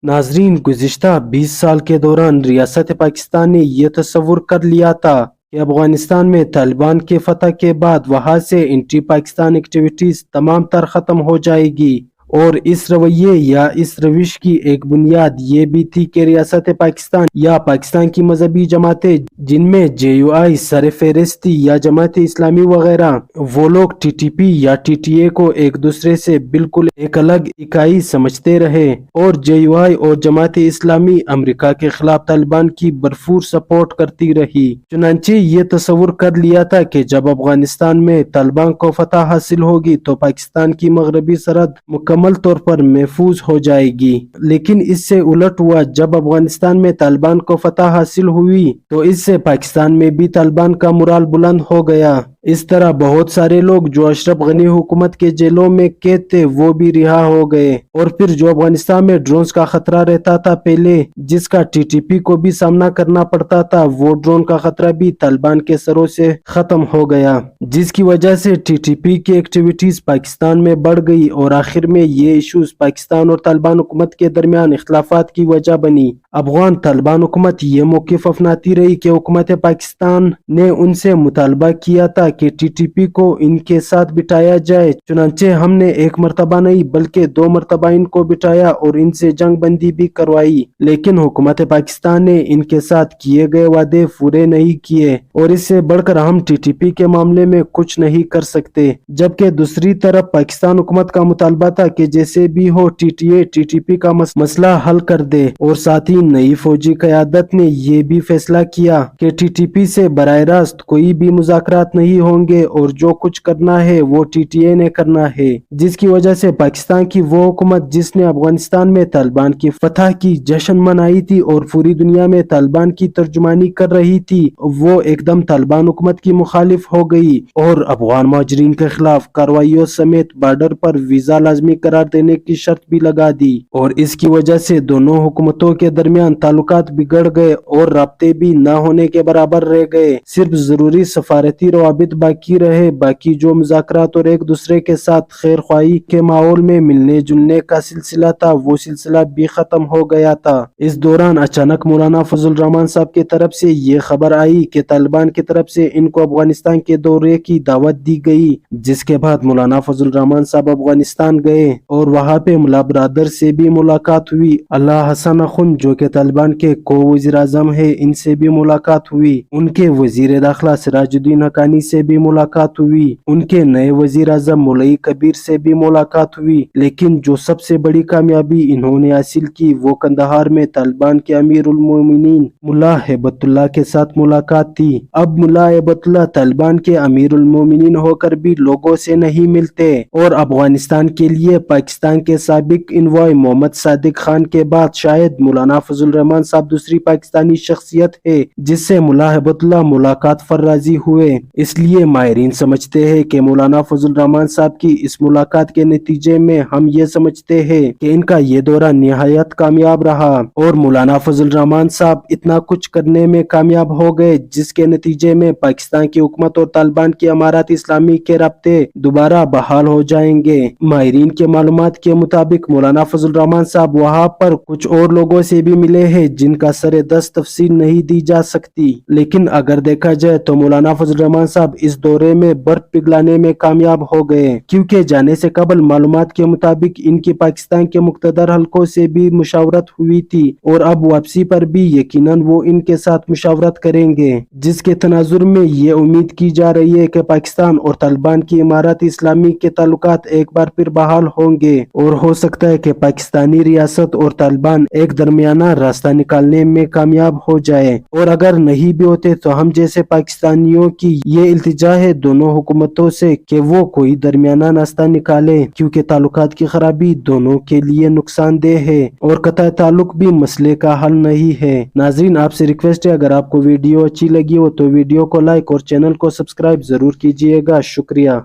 नाजरीन, गुज़िश्ता 20 साल के दौरान रियासत पाकिस्तान ने यह तस्वुर कर लिया था कि अफगानिस्तान में तालिबान के फतह के बाद वहां से एंटी पाकिस्तान एक्टिविटीज तमाम तर खत्म हो जाएगी। और इस रवैये या इस रविश की एक बुनियाद ये भी थी कि रियासत पाकिस्तान या पाकिस्तान की मजहबी जमातें जिनमें JUI सर फेहरिस्त या जमात इस्लामी वगैरह, वो लोग TTP या TTA को एक दूसरे से बिल्कुल एक अलग इकाई समझते रहे और JUI और जमात इस्लामी अमेरिका के खिलाफ तालिबान की भरपूर सपोर्ट करती रही। चुनांचे ये तस्वुर कर लिया था कि जब अफगानिस्तान में तालिबान को फतह हासिल होगी तो पाकिस्तान की मगरबी सरहद मुकम्मल तौर पर महफूज हो जाएगी। लेकिन इससे उलट हुआ। जब अफगानिस्तान में तालिबान को फतह हासिल हुई तो इससे पाकिस्तान में भी तालिबान का मुराल बुलंद हो गया। इस तरह बहुत सारे लोग जो अशरफ गनी हुकूमत के जेलों में कैद थे वो भी रिहा हो गए। और फिर जो अफगानिस्तान में ड्रोन्स का खतरा रहता था पहले, जिसका TTP को भी सामना करना पड़ता था, वो ड्रोन का खतरा भी तालिबान के सरों से खत्म हो गया, जिसकी वजह से TTP की एक्टिविटीज पाकिस्तान में बढ़ गई और आखिर में ये इश्यूज पाकिस्तान और तालिबान हुकूमत के दरमियान इख्तलाफात की वजह बनी। अफगान तालिबान हुकूमत ये मौक़िफ़ अपनाती रही कि हुकूमत पाकिस्तान ने उनसे मुतालबा किया था कि TTP को इनके साथ बिठाया जाए। चुनांचे हमने एक मरतबा नहीं बल्कि 2 मरतबा इनको बिठाया और इनसे जंग बंदी भी करवाई, लेकिन हुकूमत पाकिस्तान ने इनके साथ किए गए वादे पूरे नहीं किए और इससे बढ़कर हम TTP के मामले में कुछ नहीं कर सकते। जबकि दूसरी तरफ पाकिस्तान हुकूमत का मुतालबा था कि जैसे भी हो TTA TTP का मसला हल कर दे। और साथ ही नई फौजी क़यादत ने यह भी फैसला किया कि TTP से बराह रास्त कोई भी मुज़ाकरात नहीं होंगे और जो कुछ करना है वो TTA ने करना है, जिसकी वजह से पाकिस्तान की वो हुकूमत जिसने अफगानिस्तान में तालिबान की फतह की जश्न मनाई थी और पूरी दुनिया में तालिबान की तर्जुमानी कर रही थी, वो एकदम तालिबान हुकूमत की मुखालिफ हो गई और अफगान मुहाजिरीन के खिलाफ कार्रवाइयों समेत बॉर्डर पर वीजा लाजमी करार देने की शर्त भी लगा दी। और इसकी वजह से दोनों हुकूमतों के दरमियान ताल्लुकात बिगड़ गए और राब्ते भी न होने के बराबर रह गए। सिर्फ जरूरी सफारती रवाबित बाकी रहे, बाकी जो मुज़ाकरात और एक दूसरे के साथ खैर ख्वाही के माहौल में मिलने जुलने का सिलसिला था वो सिलसिला भी खत्म हो गया था। इस दौरान अचानक मौलाना फजल रहमान साहब की तरफ से ये खबर आई कि तालिबान की तरफ से इनको अफगानिस्तान के दौरे की दावत दी गई, जिसके बाद मौलाना फजल रहमान साहब अफगानिस्तान गए और वहाँ पे मुल्ला बरादर से भी मुलाकात हुई। अल्लाह हसन अखुन जो के तालिबान के को वज़ीर आज़म है, इनसे भी मुलाकात हुई। उनके वज़ीर दाखिला सिराजुद्दीन हक्कानी से भी मुलाकात हुई। उनके नए वज़ीर आज़म मौलवी कबीर से भी मुलाकात हुई। लेकिन जो सबसे बड़ी कामयाबी इन्होंने हासिल की वो कंदहार में तालिबान के अमीर उल मोमिनीन मुल्ला हैबतुल्लाह के साथ मुलाकात थी। अब मुल्ला हैबतुल्लाह तालिबान के अमीर उल मोमिनीन होकर भी लोगों से नहीं मिलते और अफगानिस्तान के लिए पाकिस्तान के साबिक इन्वॉय मोहम्मद सादिक खान के बाद शायद मौलाना फजल रहमान साहब दूसरी पाकिस्तानी शख्सियत है जिससे मुल्ला हैबतुल्लाह मुलाकात पर राजी हुए। इसलिए माहिरीन समझते हैं कि मौलाना फजल रहमान साहब की इस मुलाकात के नतीजे में हम ये समझते हैं कि इनका ये दौरा निहायत कामयाब रहा और मौलाना फजल रहमान साहब इतना कुछ करने में कामयाब हो गए जिसके नतीजे में पाकिस्तान की हुकूमत और तालिबान की अमारात इस्लामी के राब्ते दोबारा बहाल हो जाएंगे। माहिरीन के मालूमात के मुताबिक मौलाना फजल रहमान साहब वहाँ पर कुछ और लोगों से भी मिले हैं जिनका सरे दस्त तफसील नहीं दी जा सकती, लेकिन अगर देखा जाए तो मौलाना फजल रहमान साहब इस दौरे में बर्फ पिघलाने में कामयाब हो गए, क्योंकि जाने से कबल मालूमात के मुताबिक इनकी पाकिस्तान के मुख्तदर हलकों से भी मुशावरत हुई थी और अब वापसी पर भी यकीनन वो इनके साथ मुशावरत करेंगे, जिसके तनाजुर में ये उम्मीद की जा रही है कि पाकिस्तान और तालिबान की इमारत इस्लामी के ताल्लुकात एक बार फिर बहाल होंगे और हो सकता है कि पाकिस्तानी रियासत और तालिबान एक दरमियाना रास्ता निकालने में कामयाब हो जाए। और अगर नहीं भी होते तो हम जैसे पाकिस्तानियों की ये इल्तिजा है दोनों हुकूमतों से कि वो कोई दरमियाना रास्ता निकाले, क्योंकि ताल्लुकात की खराबी दोनों के लिए नुकसानदेह है और कतई ताल्लुक भी मसले का हल नहीं है। नाज़रीन, आपसे रिक्वेस्ट है अगर आपको वीडियो अच्छी लगी हो तो वीडियो को लाइक और चैनल को सब्सक्राइब जरूर कीजिएगा। शुक्रिया।